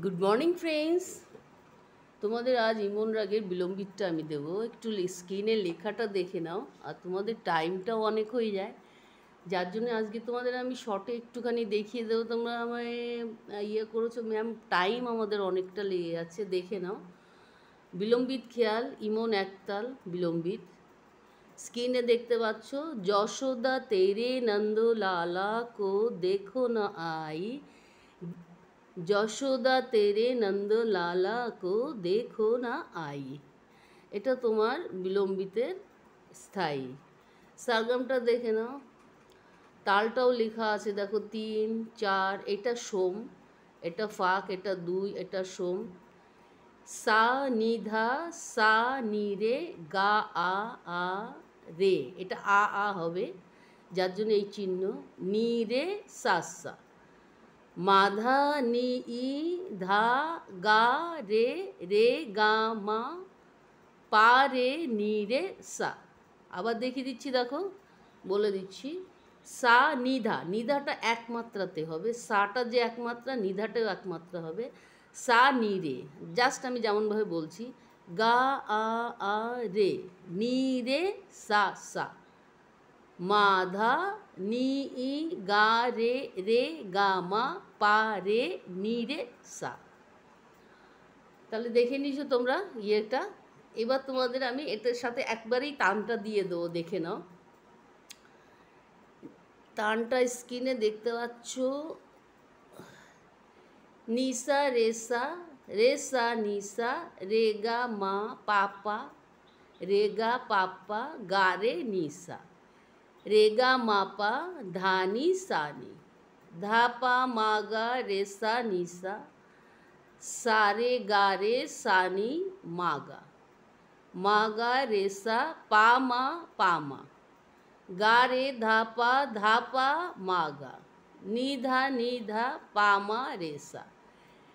Good morning friends. তোমাদের আজ ইমন রাগের বিলম্বিতটা আমি দেবো। একটু স্ক্রিনের লেখাটা দেখে নাও, আর তোমাদের টাইমটাও অনেক হয়ে যায়, যার জন্য আজকে তোমাদের আমি শর্টে একটুখানি দেখিয়ে দেবো। তোমরা আমায় করেছো ম্যাম, টাইম আমাদের অনেকটা লেগে যাচ্ছে, দেখে নাও। বিলম্বিত খেয়াল, ইমন একতাল বিলম্বিত। স্ক্রিনে দেখতে পাচ্ছ, যশোদা তেরে নন্দ লালা কো দেখো না আই, যশোদা তেরে নন্দ লালা কো দেখো না আই। এটা তোমার বিলম্বিতের স্থায়ী। সারগামটা দেখে নাও, তালটাও লেখা আছে দেখো, 3 4, এটা সোম, এটা ফাঁক, এটা 2, এটা সোম। সা নিধা সা নি রে গা আ আ রে, এটা আ আ হবে, যার জন্য এই চিহ্ন। নি রে সা সা। মাধা নি ই ধা গা রে রে গা মা পা রে নি রে সা। আবার দেখিয়ে দিচ্ছি, দেখো বলে দিচ্ছি। সা নিধা, নিধাটা এক মাত্রাতে হবে, সাটা যে এক মাত্রা, নিধাটাও এক মাত্রা হবে। সা নি রে, জাস্ট আমি যেমনভাবে বলছি, গা আ আ রে, নি রে সা সা। মাধা নি ই গা রে রে গা মা পা রে নি রে সা। তাহলে দেখে নিছো তোমরা ইয়েটা। এবার তোমাদের আমি এটার সাথে একবারেই টানটা দিয়ে দেবো, দেখে নাও। টানটা স্ক্রিনে দেখতে পাচ্ছ, নিসা রেসা, রেসা নিসা, রেগা মা পাপা, রেগা পাপা গা রে নিসা, রেগা মাপা ধানি সানি, ধাপা মাগা রেসা নিসা, সারে গা রে সানি মাগা, মাগা রেসা পামা পামা, গা রে ধাপা ধাপা মাগা, নিধা নিধা পামা রেসা,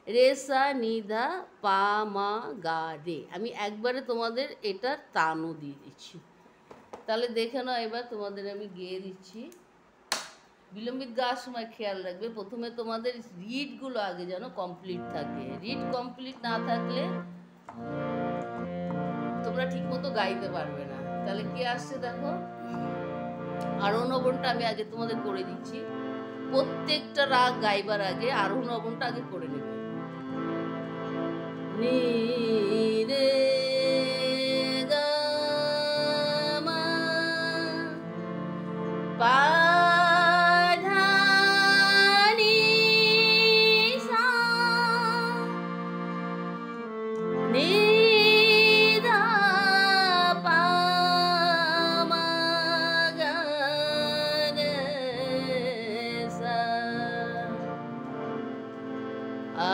রেসা নিধা পামা গা রে। আমি একবারে তোমাদের এটা টানও দিয়ে দিচ্ছি, তাহলে দেখে নাও। এবার তোমাদের আমি গেয়ে দিচ্ছি। বিলম্বিত গাওয়ার সময় খেয়াল রাখবে, প্রথমে তোমাদের রিডগুলো আগে যেন কমপ্লিট থাকে। রিড কমপ্লিট না থাকলে তোমরা ঠিক মতো গাইতে পারবে না। তাহলে কি আসছে দেখো, আরোহণ অবনটা আমি আগে তোমাদের করে দিচ্ছি। প্রত্যেকটা রাগ গাইবার আগে আরোহণ অবনটা আগে করে নেবে। নি রে গা মা পা ধা নি সা, নি ধা পা মা গা রে সা, আ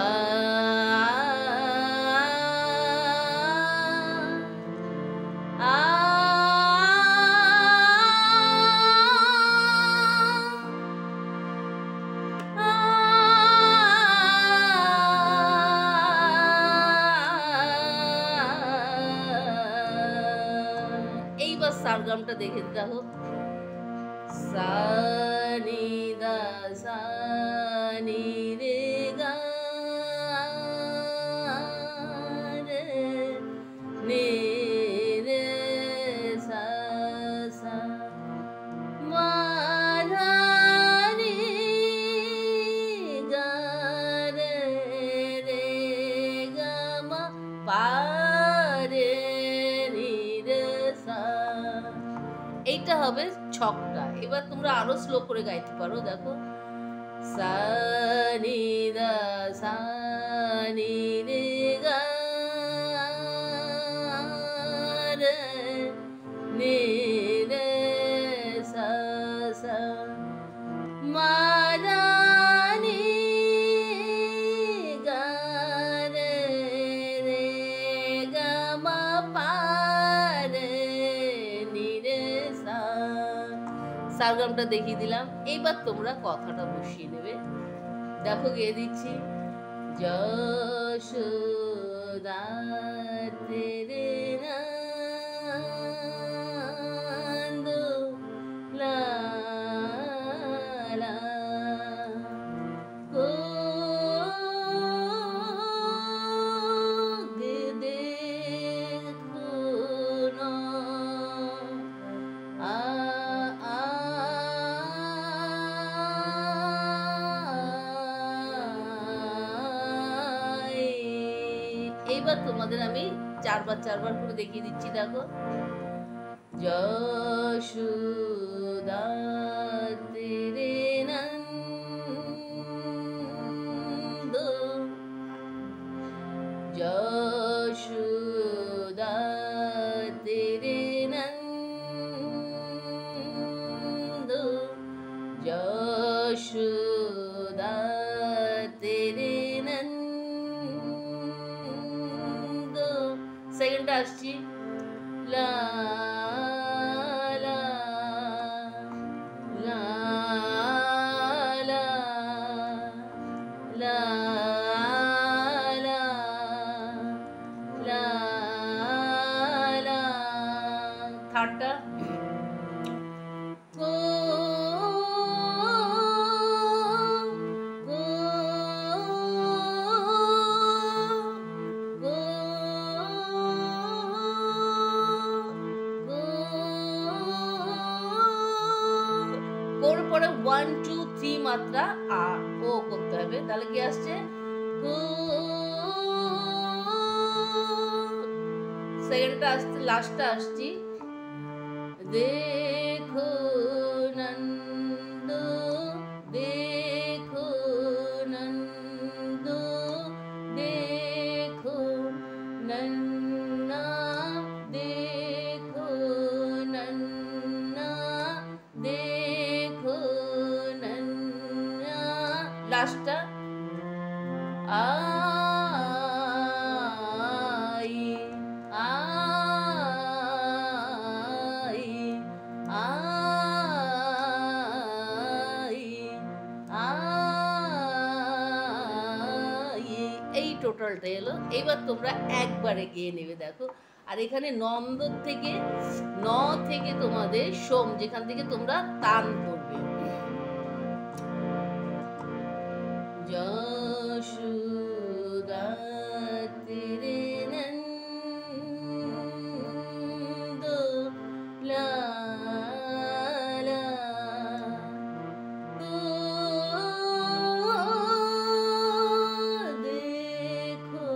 এইবার সারগামটা দেখে দেখো, সা নি দা সা নি রে গা রে নি রে সা সা, মা ধা নি গা রে রে গা মা পা রে নি রে সা। এইটা হবে ছকটা। এবার তোমরা আরো স্লো করে গাইতে পারো, দেখো। সা নি দা সা নি রে গা রে নি রে সা সা, মা ধা নি গা রে রে গা মা পা রে নি রে সা। সারগামটা দেখিয়ে দিলাম, এইবার তোমরা কথাটা বসিয়ে নেবে। দেখো গেয়ে দিচ্ছি, যশোদা তেরে নন্দ লালা কো এইবার তোমাদের আমি চারবার করে দেখিয়ে দিচ্ছি, দেখো। যশোদা তেরে নন্দ, যশোদা তেরে নন্দ, যশোদা তেরে নন্দ। সেকেন্ডটা আসছি, লা লা লা লা লা লা লা লা। থার্ডটা গো গো গো ওর পরে 1 2 3 মাত্রা আ ও করতে হবে, তাহলে কি আসছে গো। সেকেন্ডটা আসছে, লাস্টটা আসছি, দেখো নন্দ দেখো নন্দ দেখো নন্না দেখো নন্না দেখো নন্না। লাস্টটা আই আই আই আই, এই টোটালটা এলো। এইবার তোমরা একবারে গিয়ে নেবে, দেখো। আর এখানে নন্দ থেকে ন থেকে তোমাদের সোম, যেখান থেকে তোমরা তান করবে, যশোদা তেরে নন্দ, লা লা গো দেখো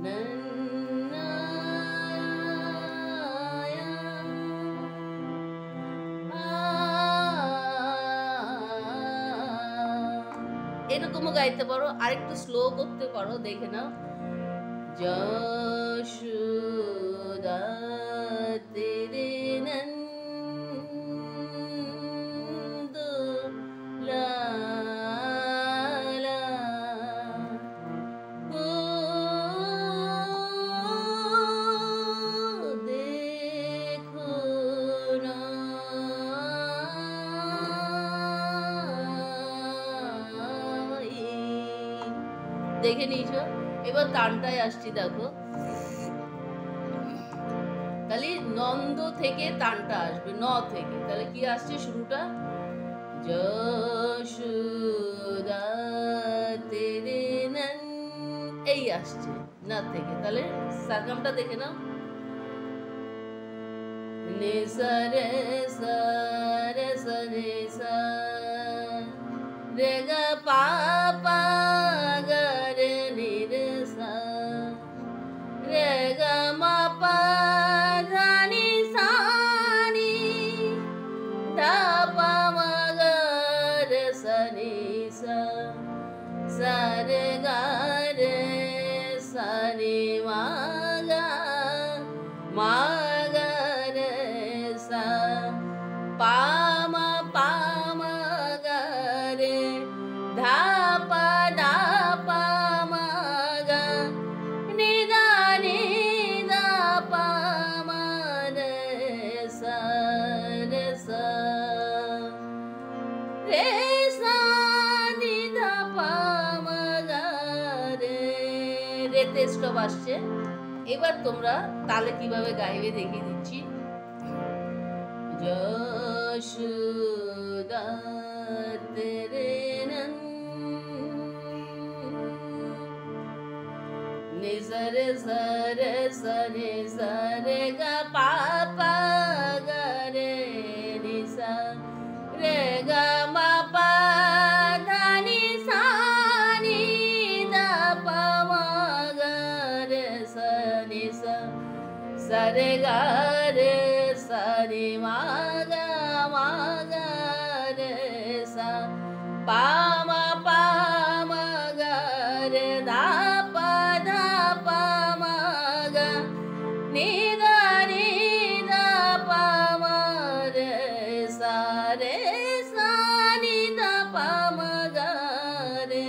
নন্না। এরকমও গাইতে পারো, আরেকটু স্লো করতে পারো, দেখে নাও। যশোদা তেরে নন্দ, লা লা গো দেখো না। দেখে নিয়েছো? এবার তানটায় আসছি, দেখো। তাহলে নন্দ থেকে তানটা আসবে, ন থেকে। তাহলে কি আসছে শুরুটা, যশোদা তেরে নন, এই আসছে না থেকে। তাহলে সারগামটা দেখে নাও, নে সা রে সা রে সা রে সা রে গা পা পা গা রে নি রে সা রে গা মা পা ধা নি সা নি ধা পা মা গা রে সা নি সা সা রে গা রে সা নি মা গা মা গা রে সা পা মা গা রে ধা পা মা গা নি দা পা মা রে সা রে সা নি ধা পা মা গা রে। রেতে স্টপ আসছে। এবার তোমরা তালে কিভাবে গাইবে দেখিয়ে দিচ্ছি। যশোদা তেরে নন, নি সা রে সা রে সা নি সা রে গা পা পা গা রে নি সা রে গা মা পা ধা নি সা নি ধা পা মা গা রে সরে গা রে সরে মা গা রে সা পা মা গা রে ধা পা মা গা নি দা পা মা রে সা নি দা পা মা গা রে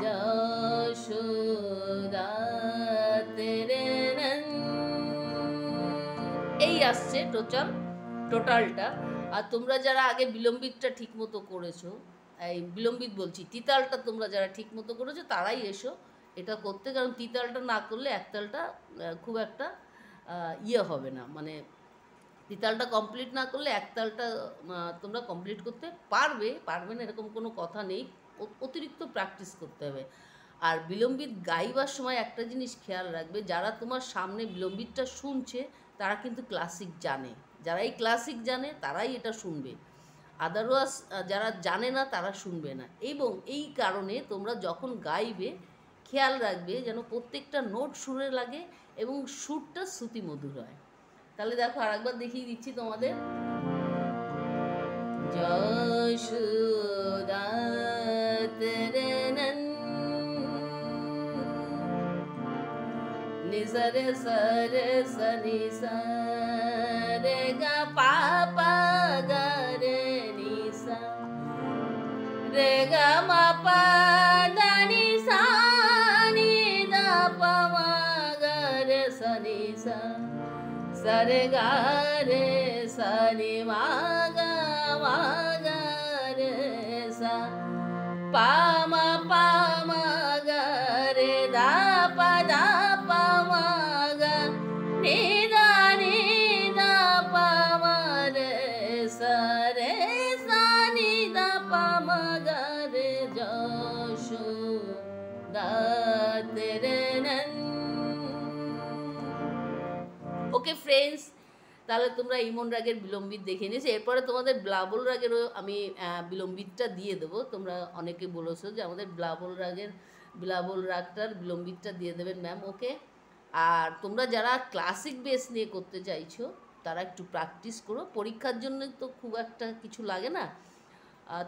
যশোদা তেরে এই আসছে টোটালটা। আর তোমরা যারা আগে বিলম্বিতটা ঠিক মতো করেছো, এই বিলম্বিত বলছি, তিতালটা তোমরা যারা ঠিক মতো করেছো তারাই এসো এটা করতে, কারণ তিতালটা না করলে একতালটা খুব একটা ইয়ে হবে না, মানে তিতালটা কমপ্লিট না করলে একতালটা তোমরা কমপ্লিট করতে পারবে না এরকম কোনো কথা নেই, অতিরিক্ত প্র্যাকটিস করতে হবে। আর বিলম্বিত গাইবার সময় একটা জিনিস খেয়াল রাখবে, যারা তোমার সামনে বিলম্বিতটা শুনছে তারা কিন্তু ক্লাসিক জানে, যারা এই ক্লাসিক জানে তারাই এটা শুনবে, আদারওয়াইজ যারা জানে না তারা শুনবে না। এবং এই কারণে তোমরা যখন গাইবে খেয়াল রাখবে যেন প্রত্যেকটা নোট সুরে লাগে এবং সুরটা শ্রুতিমধুর হয়। তাহলে দেখো আরেকবার দেখিয়ে দিচ্ছি তোমাদের। যশোদা তেরে নিসরে সরে সনি সরে গা পা গা রে নিসা রে গা মা পা দা নি সা নি দা পা মা গা রে সনি সা সরে গা রে সনি মা গা রে সা পা মা গা রে দা পা মা গা নি দা পা মা রে সা নি দা পা মা গা রে যশোদা তেরে ওকে ফ্রেন্ডস, তাহলে তোমরা ইমন রাগের বিলম্বিত দেখে নিয়েছো। এরপরে তোমাদের ব্লাবল রাগেরও আমি বিলম্বিতটা দিয়ে দেবো। তোমরা অনেকে বলেছো যে আমাদের ব্লাবল রাগটার বিলম্বিতটা দিয়ে দেবেন ম্যাম, ওকে। আর তোমরা যারা ক্লাসিক বেস নিয়ে করতে চাইছো তারা একটু প্র্যাকটিস করো, পরীক্ষার জন্য তো খুব একটা কিছু লাগে না।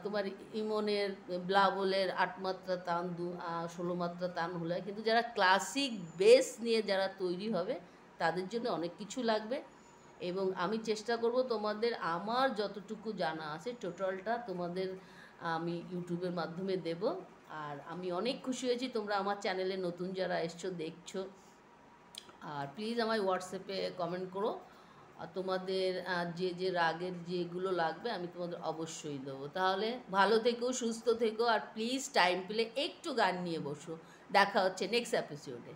তোমার ইমনের ব্লাবলের 8 মাত্রা তান 16 মাত্রা তান হলে, কিন্তু যারা ক্লাসিক বেস নিয়ে যারা তৈরি হবে তাদের জন্য অনেক কিছু লাগবে। এবং আমি চেষ্টা করব তোমাদের আমার যতটুকু জানা আছে টোটালটা তোমাদের আমি ইউটিউবের মাধ্যমে দেব। আর আমি অনেক খুশি হয়েছি তোমরা আমার চ্যানেলে নতুন যারা এসছো দেখছো। আর প্লিজ আমায় হোয়াটসঅ্যাপে কমেন্ট করো, আর তোমাদের যে রাগের যেগুলো লাগবে আমি তোমাদের অবশ্যই দেবো। তাহলে ভালো থেকো, সুস্থ থেকো, আর প্লিজ টাইম পেলে একটু গান নিয়ে বসো। দেখা হচ্ছে নেক্সট এপিসোডে।